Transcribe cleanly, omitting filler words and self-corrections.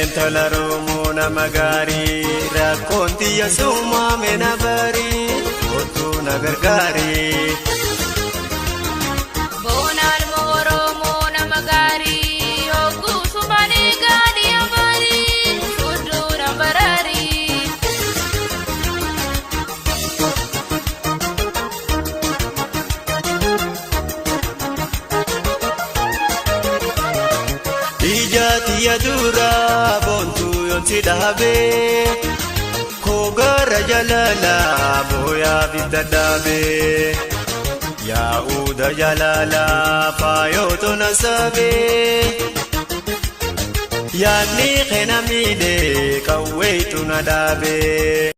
intala Oromoo magari racconti ya summa menabari otu nagargari Bonar Oromoo magari ogu sumani gadi abari sudu nabarari Ijati ya dura bontu yonti dabe kogara jalala boya bitadabe ya uda jalala fayoto nasabe ya ni khenamide kawaitu nadabe